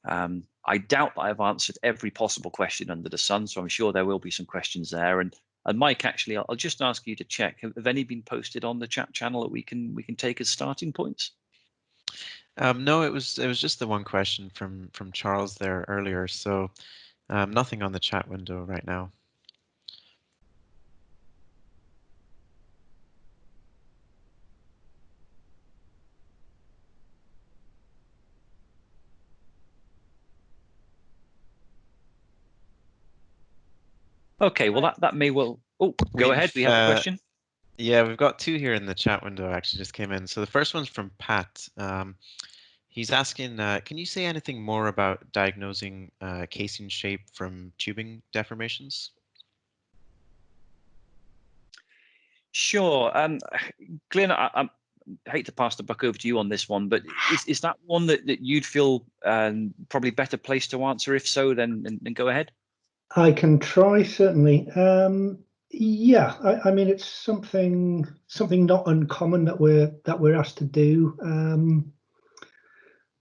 I doubt that I've answered every possible question under the sun, so I'm sure there will be some questions there. And Mike, actually, I'll just ask you to check. Have any been posted on the chat channel that we can take as starting points? No, it was just the one question from Charles there earlier. So nothing on the chat window right now. Okay, well that may well. Oh, go ahead. We have a question. Yeah, we've got two here in the chat window. Actually, just came in. So the first one's from Pat. He's asking, can you say anything more about diagnosing casing shape from tubing deformations? Sure. Glenn, I hate to pass the buck over to you on this one, but is that one that you'd feel probably better placed to answer? If so, then go ahead. I can try, certainly. Yeah, I mean, it's something not uncommon that we're asked to do.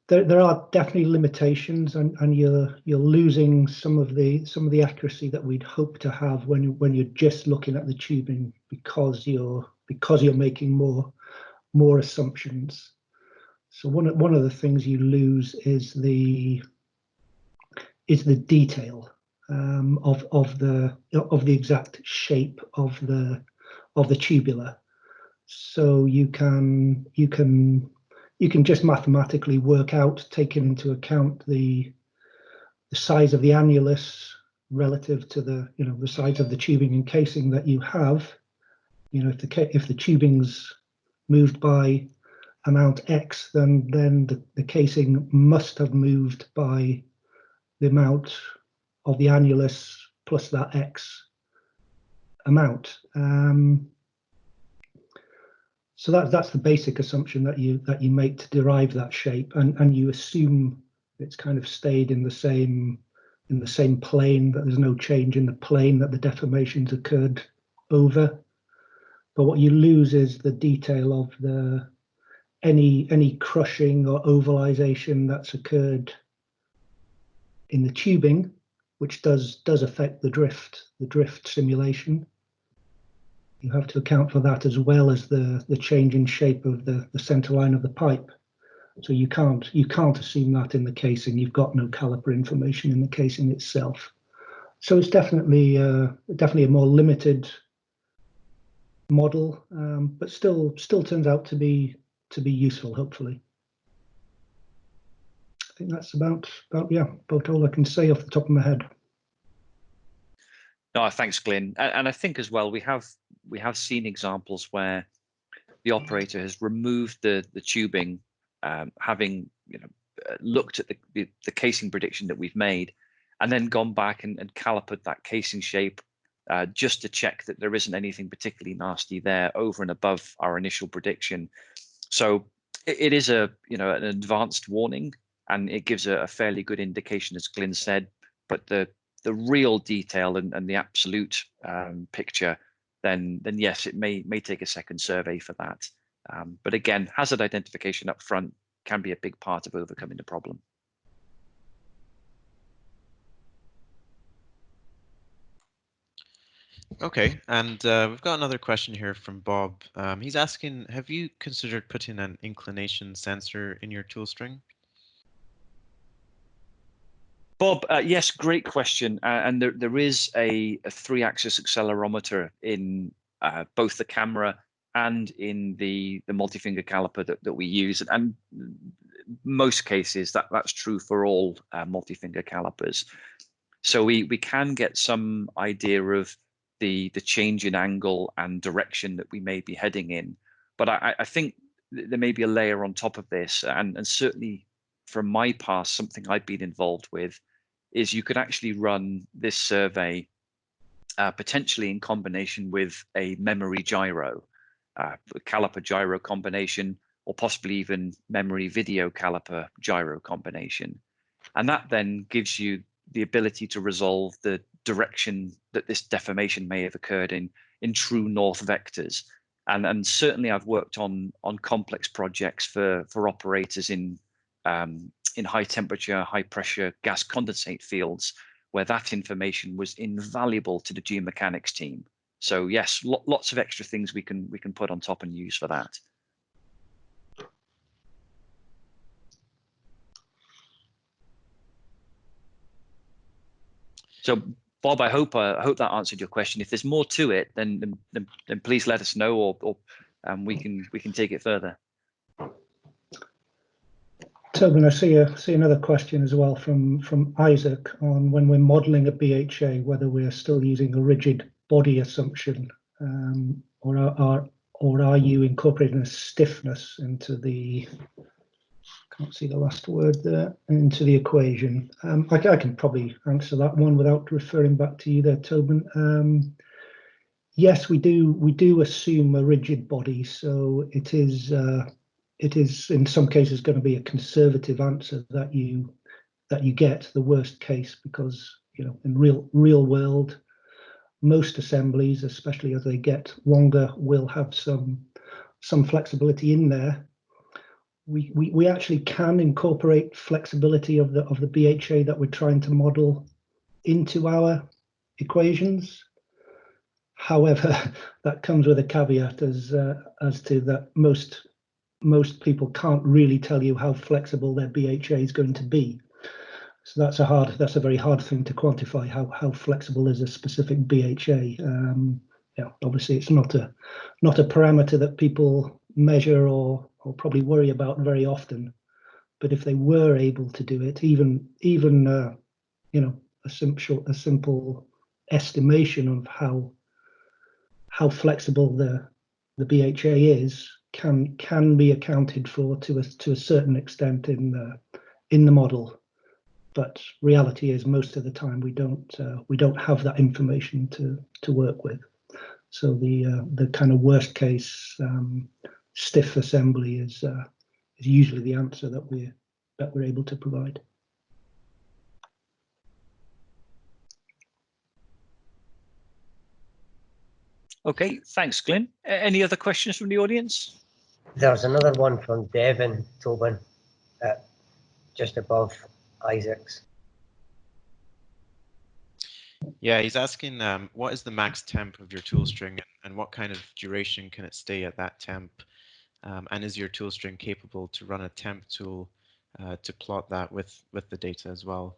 There are definitely limitations, and you're losing some of the accuracy that we'd hope to have when you're just looking at the tubing, because you're making more assumptions. So one of the things you lose is the detail of the exact shape of the tubular. So you can just mathematically work out, taking into account the size of the annulus relative to the size of the tubing and casing that you have. If the tubing's moved by amount X, then the casing must have moved by the amount of the annulus plus that X amount. So that's the basic assumption that you make to derive that shape, and you assume it's kind of stayed in the same plane, that there's no change in the plane that the deformations occurred over. But what you lose is the detail of any crushing or ovalization that's occurred in the tubing, which does affect the drift simulation. You have to account for that, as well as the change in shape of the center line of the pipe. So you can't assume that in the casing. You've got no caliper information in the casing itself. So it's definitely a more limited model, but still turns out to be useful, hopefully. I think that's about all I can say off the top of my head. No, thanks, Glyn. And I think as well, we have seen examples where the operator has removed the tubing, having looked at the casing prediction that we've made, and then gone back and calipered that casing shape just to check that there isn't anything particularly nasty there over and above our initial prediction. So it is an advanced warning, and it gives a fairly good indication, as Glyn said. But the real detail and the absolute picture, then yes, it may take a second survey for that. But again, hazard identification up front can be a big part of overcoming the problem. Okay, and we've got another question here from Bob. He's asking, have you considered putting an inclination sensor in your tool string? Bob, yes, great question. And there is a 3-axis accelerometer in both the camera and in the multi-finger caliper that we use. And most cases, that's true for all multi-finger calipers. So we can get some idea of the change in angle and direction that we may be heading in. But I think there may be a layer on top of this, and certainly from my past, something I've been involved with is you could actually run this survey potentially in combination with a memory gyro, caliper gyro combination, or possibly even memory video caliper gyro combination. And that then gives you the ability to resolve the direction that this deformation may have occurred in true north vectors. And certainly I've worked on complex projects for operators in high temperature, high pressure gas condensate fields, where that information was invaluable to the geomechanics team. So yes, lots of extra things we can put on top and use for that. So Bob, I hope that answered your question. If there's more to it, then please let us know, or we can take it further. Tobben, I see another question as well from Isaac on when we're modelling a BHA, whether we're still using a rigid body assumption, or are you incorporating a stiffness into the, can't see the last word there, into the equation? I can probably answer that one without referring back to you there, Tobben. Yes, we do assume a rigid body, so it is in some cases going to be a conservative answer that you get, the worst case, because in real world, most assemblies, especially as they get longer, will have some flexibility in there. We actually can incorporate flexibility of the BHA that we're trying to model into our equations. However, that comes with a caveat as to that most people can't really tell you how flexible their BHA is going to be. So that's a very hard thing to quantify, how flexible is a specific BHA. Obviously it's not a parameter that people measure or probably worry about very often. But if they were able to do it, even a simple estimation of how flexible the BHA is can be accounted for to a certain extent in the model, but reality is most of the time we don't have that information to work with. So the kind of worst case stiff assembly is usually the answer that we're able to provide. Okay, thanks, Glyn. Any other questions from the audience? There's another one from Devin Tobben, just above Isaac's. Yeah, he's asking what is the max temp of your tool string, and what kind of duration can it stay at that temp? And is your tool string capable to run a temp tool to plot that with the data as well?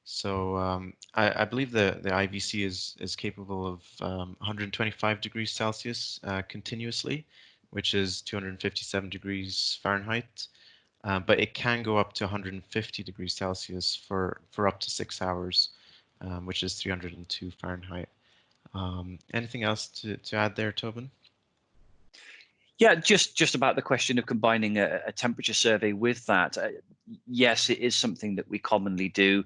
So I believe the IVC is capable of 125 degrees Celsius continuously, which is 257 degrees Fahrenheit. But it can go up to 150 degrees Celsius for up to 6 hours, which is 302 Fahrenheit. Anything else to add there, Tobben? Yeah, just about the question of combining a temperature survey with that. Yes, it is something that we commonly do.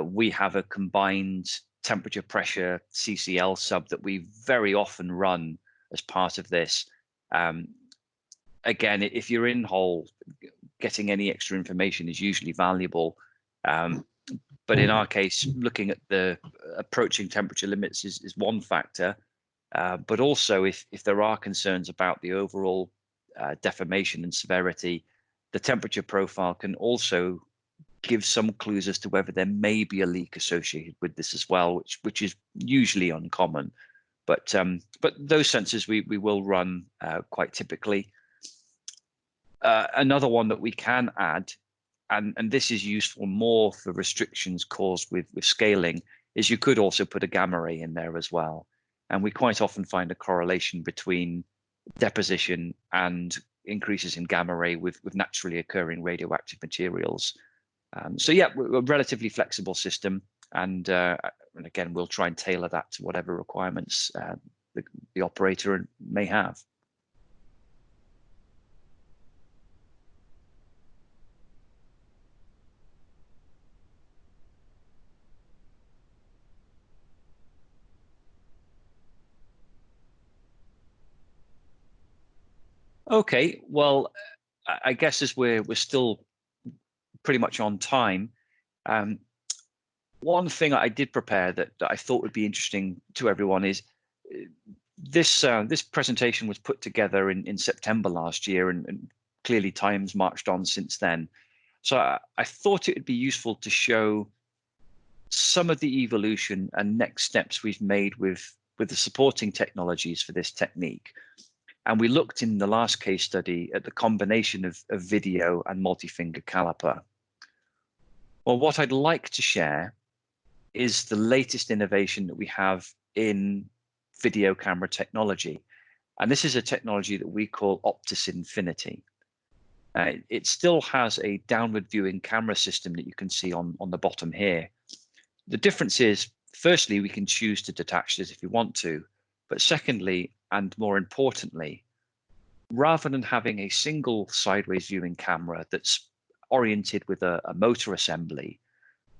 We have a combined temperature pressure CCL sub that we very often run as part of this. Again, if you're in hole, getting any extra information is usually valuable. But in our case, looking at the approaching temperature limits is one factor. But also, if there are concerns about the overall deformation and severity, the temperature profile can also give some clues as to whether there may be a leak associated with this as well, which is usually uncommon. But those sensors we will run quite typically. Another one that we can add, and this is useful more for restrictions caused with scaling, is you could also put a gamma ray in there as well. And we quite often find a correlation between deposition and increases in gamma ray with naturally occurring radioactive materials. So yeah, we're a relatively flexible system, and again, we'll try and tailor that to whatever requirements the operator may have. Okay, well, I guess as we're still pretty much on time, one thing I did prepare that I thought would be interesting to everyone is this presentation was put together in September last year, and clearly time's marched on since then. So I thought it would be useful to show some of the evolution and next steps we've made with the supporting technologies for this technique. And we looked in the last case study at the combination of video and multi-finger caliper. Well, what I'd like to share is the latest innovation that we have in video camera technology. And this is a technology that we call OPTIS Infinity. It still has a downward viewing camera system that you can see on the bottom here. The difference is, firstly, we can choose to detach this if we want to. But secondly, and more importantly, rather than having a single sideways viewing camera that's oriented with a motor assembly,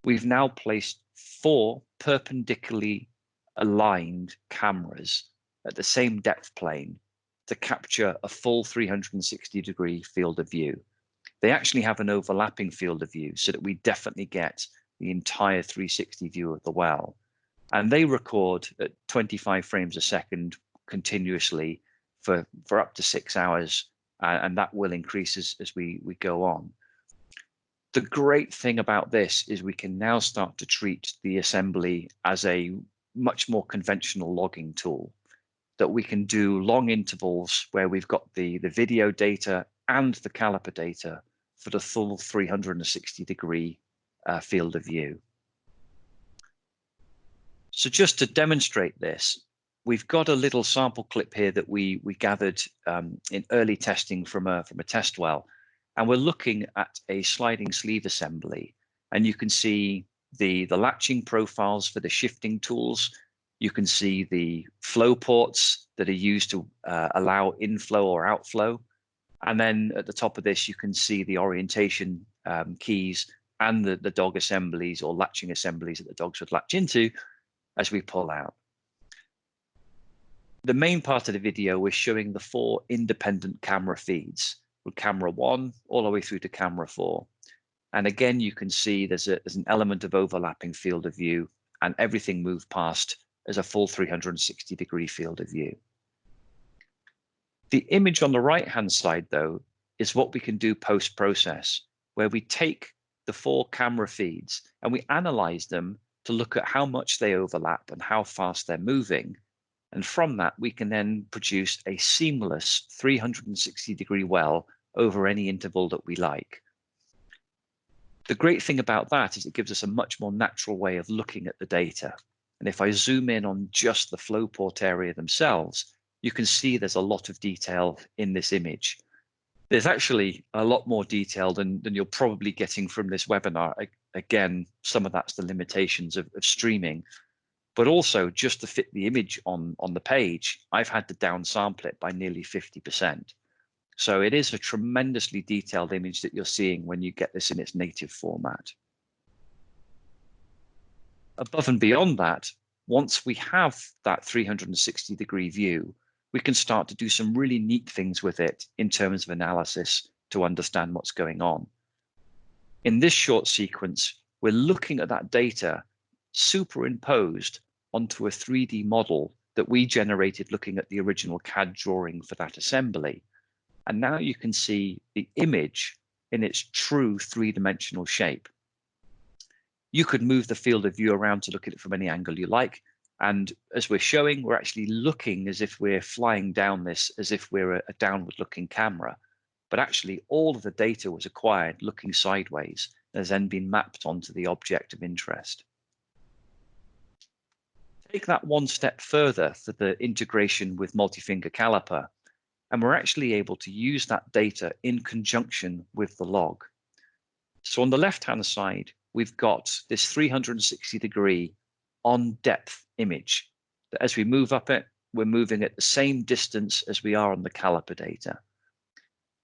we've now placed 4 perpendicularly aligned cameras at the same depth plane to capture a full 360-degree field of view. They actually have an overlapping field of view so that we definitely get the entire 360 view of the well. And they record at 25 frames a second continuously for up to 6 hours, and that will increase as we go on. The great thing about this is we can now start to treat the assembly as a much more conventional logging tool, that we can do long intervals where we've got the video data and the caliper data for the full 360-degree field of view. So just to demonstrate this, we've got a little sample clip here that we gathered in early testing from a test well, and we're looking at a sliding sleeve assembly, and you can see the latching profiles for the shifting tools. You can see the flow ports that are used to allow inflow or outflow, and then at the top of this you can see the orientation keys and the dog assemblies or latching assemblies that the dogs would latch into as we pull out. The main part of the video is showing the 4 independent camera feeds, with camera 1 all the way through to camera 4. And again, you can see there's an element of overlapping field of view, and everything moved past as a full 360-degree field of view. The image on the right-hand side, though, is what we can do post-process, where we take the 4 camera feeds and we analyze them to look at how much they overlap and how fast they're moving. And from that, we can then produce a seamless 360-degree well over any interval that we like. The great thing about that is it gives us a much more natural way of looking at the data. And if I zoom in on just the flow port area themselves, you can see there's a lot of detail in this image. There's actually a lot more detail than you're probably getting from this webinar. Again, some of that's the limitations of streaming, but also just to fit the image on the page, I've had to downsample it by nearly 50%. So it is a tremendously detailed image that you're seeing when you get this in its native format. Above and beyond that, once we have that 360-degree view, we can start to do some really neat things with it in terms of analysis to understand what's going on. In this short sequence, we're looking at that data superimposed onto a 3D model that we generated looking at the original CAD drawing for that assembly. And now you can see the image in its true three-dimensional shape. You could move the field of view around to look at it from any angle you like. And as we're showing, we're actually looking as if we're flying down this, as if we're a downward-looking camera. But actually, all of the data was acquired looking sideways and has then been mapped onto the object of interest. Take that one step further for the integration with multi-finger caliper, and we're actually able to use that data in conjunction with the log. So on the left-hand side, we've got this 360-degree on-depth image that as we move up it, we're moving at the same distance as we are on the caliper data,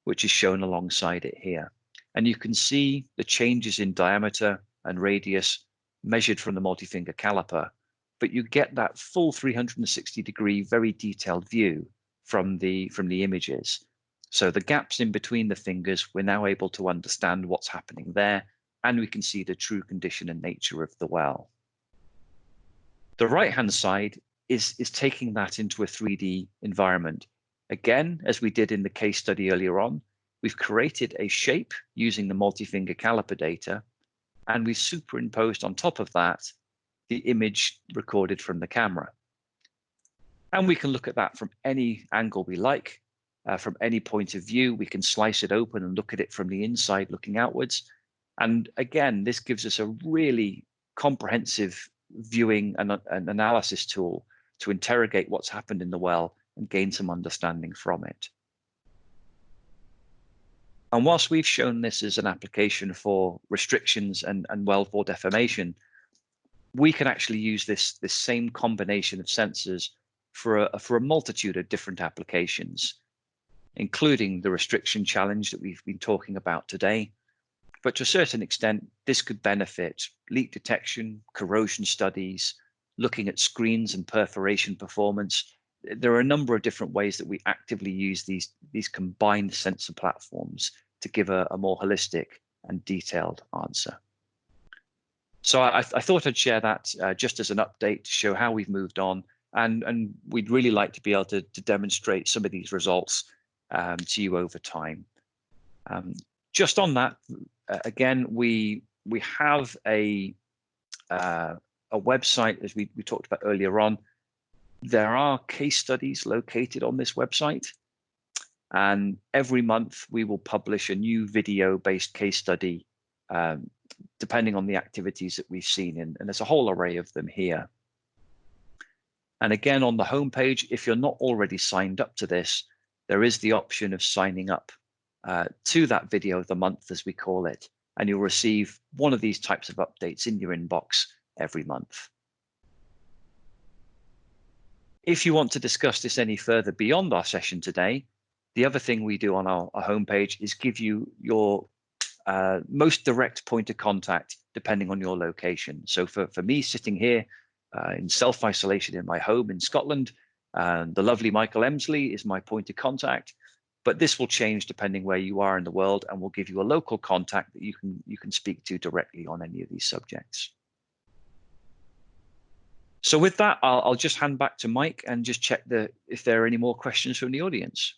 which is shown alongside it here. And you can see the changes in diameter and radius measured from the multi-finger caliper, but you get that full 360-degree, very detailed view from the images. So the gaps in between the fingers, we're now able to understand what's happening there, and we can see the true condition and nature of the well. The right-hand side is taking that into a 3D environment. Again, as we did in the case study earlier on, we've created a shape using the multi-finger caliper data, and we superimposed on top of that the image recorded from the camera. And we can look at that from any angle we like, from any point of view. We can slice it open and look at it from the inside looking outwards. And again, this gives us a really comprehensive viewing and analysis tool to interrogate what's happened in the well and gain some understanding from it. And whilst we've shown this as an application for restrictions and wellbore deformation, we can actually use this same combination of sensors for a multitude of different applications, including the restriction challenge that we've been talking about today. But to a certain extent, this could benefit leak detection, corrosion studies, looking at screens and perforation performance. There are a number of different ways that we actively use these combined sensor platforms to give a more holistic and detailed answer. So I thought I'd share that just as an update to show how we've moved on, and we'd really like to be able to demonstrate some of these results to you over time. Just on that, again, we have a website, as we talked about earlier on. There are case studies located on this website, and every month we will publish a new video-based case study, depending on the activities that we've seen, and there's a whole array of them here. And again, on the homepage, if you're not already signed up to this, there is the option of signing up to that video of the month, as we call it, and you'll receive one of these types of updates in your inbox every month. If you want to discuss this any further beyond our session today, the other thing we do on our homepage is give you your most direct point of contact depending on your location. So for me, sitting here in self-isolation in my home in Scotland, the lovely Michael Emsley is my point of contact, but this will change depending where you are in the world, and we'll give you a local contact that you can speak to directly on any of these subjects. So with that, I'll just hand back to Mike and just check if there are any more questions from the audience.